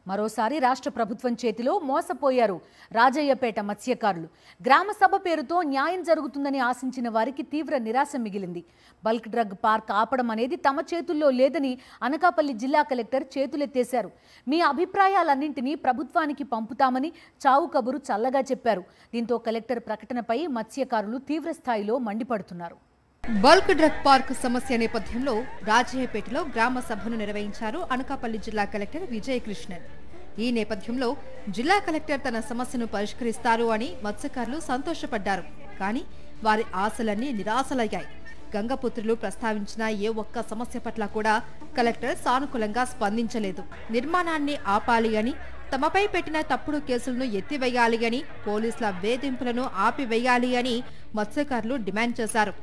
మరోసారి రాష్ట్ర ప్రభుత్వం చేతిలో మోసపోయారు రాజయ్యపేట మత్స్యకారులు. గ్రామ సభ పేరుతో న్యాయం జరుగుతుందని ఆశించిన వారికి తీవ్ర నిరాశ మిగిలింది. బల్క్ డ్రగ్ పార్క్ ఆపడం అనేది తమ చేతుల్లో లేదని అనకాపల్లి జిల్లా కలెక్టర్ చేతులెత్తేశారు. మీ అభిప్రాయాలన్నింటినీ ప్రభుత్వానికి పంపుతామని చావు కబురు చల్లగా చెప్పారు. దీంతో కలెక్టర్ ప్రకటనపై మత్స్యకారులు తీవ్ర స్థాయిలో మండిపడుతున్నారు. బల్క్ డ్రగ్ పార్క్ సమస్య నేపథ్యంలో రాజయ్యపేటలో గ్రామ సభను నిర్వహించారు అనకాపల్లి జిల్లా కలెక్టర్ విజయకృష్ణన్. ఈ నేపథ్యంలో జిల్లా కలెక్టర్ తన సమస్యను పరిష్కరిస్తారు అని మత్స్యకారులు సంతోషపడ్డారు. కానీ వారి ఆశలన్నీ నిరాశలయ్యాయి. గంగపుత్రులు ప్రస్తావించిన ఏ ఒక్క సమస్య పట్ల కూడా కలెక్టర్ సానుకూలంగా స్పందించలేదు. నిర్మాణాన్ని ఆపాలి అని, తమపై పెట్టిన తప్పుడు కేసులను ఎత్తివేయాలి అని, పోలీసుల వేధింపులను ఆపివేయాలి అని మత్స్యకారులు డిమాండ్ చేశారు.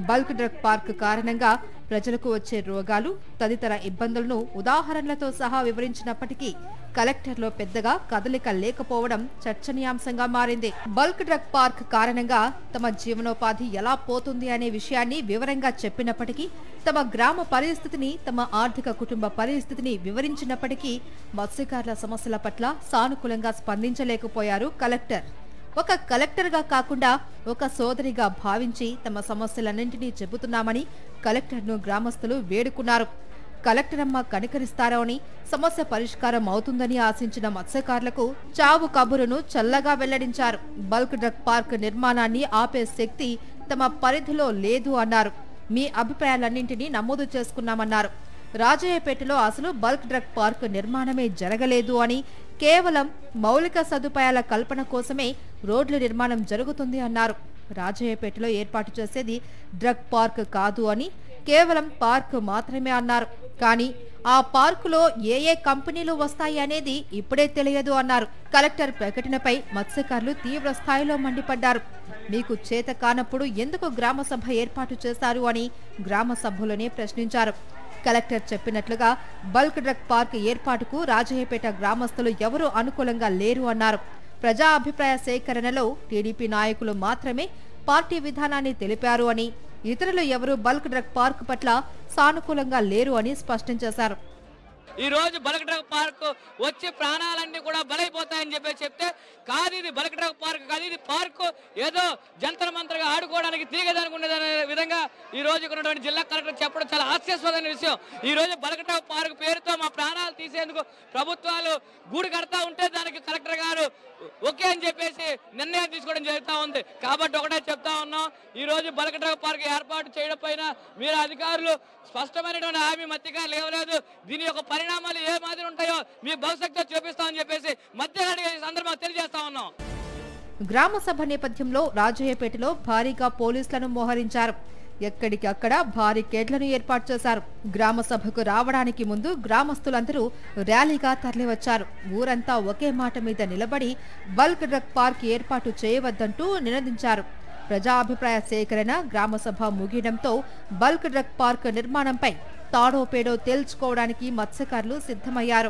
బల్క్ డ్రగ్ పార్క్ కారణంగా ప్రజలకు వచ్చే రోగాలు తదితర ఇబ్బందులను ఉదాహరణలతో సహా వివరించినప్పటికీ కలెక్టర్లో పెద్దగా కదలిక లేకపోవడం చర్చనీయాంశంగా మారింది. బల్క్ డ్రగ్ పార్క్ కారణంగా తమ జీవనోపాధి ఎలా పోతుంది అనే విషయాన్ని వివరంగా చెప్పినప్పటికీ, తమ గ్రామ పరిస్థితిని, తమ ఆర్థిక కుటుంబ పరిస్థితిని వివరించినప్పటికీ మత్స్యకారుల సమస్యల పట్ల సానుకూలంగా స్పందించలేకపోయారు కలెక్టర్. ఒక కలెక్టర్గా కాకుండా ఒక సోదరిగా భావించి తమ సమస్యలన్నింటినీ చెబుతున్నామని కలెక్టర్ను గ్రామస్తులు వేడుకున్నారు. కలెక్టర్ అమ్మ కనికరిస్తారని, సమస్య పరిష్కారం అవుతుందని ఆశించిన మత్స్యకారులకు చావు కబురును చల్లగా వెల్లడించారు. బల్క్ డ్రగ్ పార్క్ నిర్మాణాన్ని ఆపే శక్తి తమ పరిధిలో లేదు అన్నారు. మీ అభిప్రాయాలన్నింటినీ నమోదు చేసుకున్నామన్నారు. రాజయ్యపేటలో అసలు బల్క్ డ్రగ్ పార్క్ నిర్మాణమే జరగలేదు అని, కేవలం మౌలిక సదుపాయాల కల్పన కోసమే రోడ్ల నిర్మాణం జరుగుతుంది అన్నారు. రాజయ్యపేటలో ఏర్పాటు చేసేది డ్రగ్ పార్క్ కాదు అని, కేవలం పార్క్ మాత్రమే అన్నారు. కానీ ఆ పార్కులో ఏ కంపెనీలు వస్తాయి అనేది ఇప్పుడే తెలియదు అన్నారు. కలెక్టర్ ప్రకటనపై మత్స్యకారులు తీవ్ర స్థాయిలో మండిపడ్డారు. మీకు చేత కానప్పుడు ఎందుకు గ్రామ సభ ఏర్పాటు చేశారు అని గ్రామ సభలోనే ప్రశ్నించారు. కలెక్టర్ చెప్పినట్లుగా బల్క్ డ్రగ్ పార్క్ ఏర్పాటుకు రాజయ్యపేట గ్రామస్తులు ఎవరూ అనుకూలంగా లేరు అన్నారు. ప్రజా అభిప్రాయ సేకరణలో టీడీపీ నాయకులు మాత్రమే పార్టీ విధానాన్ని తెలిపారు అని, ఇతరులు ఎవరూ బల్క్ డ్రగ్ పార్క్ పట్ల సానుకూలంగా లేరు అని స్పష్టం చేశారు. ఈ రోజు బల్క్ డ్రగ్ పార్క్ వచ్చి ప్రాణాలన్నీ కూడా బలైపోతాయని చెప్తే కాదు, ఇది బల్క్ డ్రగ్ పార్క్ కాదు, ఇది పార్కు ఏదో జంతర మంత్రగా ఆడుకోవడానికి తీగదనుకునేదనే విధంగా ఈ రోజు ఉన్నటువంటి జిల్లా కలెక్టర్ చెప్పడం చాలా హాస్యాస్పదమైన విషయం. ఈ రోజు బల్క్ డ్రగ్ పార్క్ పేరుతో మా ప్రాణాలు తీసేందుకు ప్రభుత్వాలు గూడు కడతా ఉంటే దానికి కలెక్టర్ గారు ఓకే అని చెప్పేసి నిర్ణయం తీసుకోవడం జరుగుతూ ఉంది. కాబట్టి ఒకటే చెప్తా ఉన్నాం, ఈ రోజు బల్క్ డ్రగ్ పార్క్ ఏర్పాటు చేయడం పైన మీరు అధికారులు స్పష్టమైనటువంటి హామీ మత్స్యకారులు ఇవ్వలేదు. దీని యొక్క పరిణామాలు ఏ మాదిరి ఉంటాయో మీ భవిష్యత్తులో చూపిస్తామని చెప్పేసి మత్స్యకారులు ఈ సందర్భంగా తెలియజేస్తా ఉన్నాం. గ్రామ సభ నేపథ్యంలో రాజయ్యపేటలో భారీగా పోలీసులను మోహరించారు. ఎక్కడికక్కడ భారీ కేడ్లను ఏర్పాటు చేశారు. గ్రామ సభకు రావడానికి ముందు గ్రామస్తులందరూ ర్యాలీగా తరలివచ్చారు. ఊరంతా ఒకే మాట మీద నిలబడి బల్క్ డ్రగ్ పార్క్ ఏర్పాటు చేయవద్దంటూ నినదించారు. ప్రజాభిప్రాయ సేకరణ, గ్రామ సభ ముగియడంతో బల్క్ డ్రగ్ పార్క్ నిర్మాణంపై తాడో పేడో తేల్చుకోవడానికి మత్స్యకారులు సిద్ధమయ్యారు.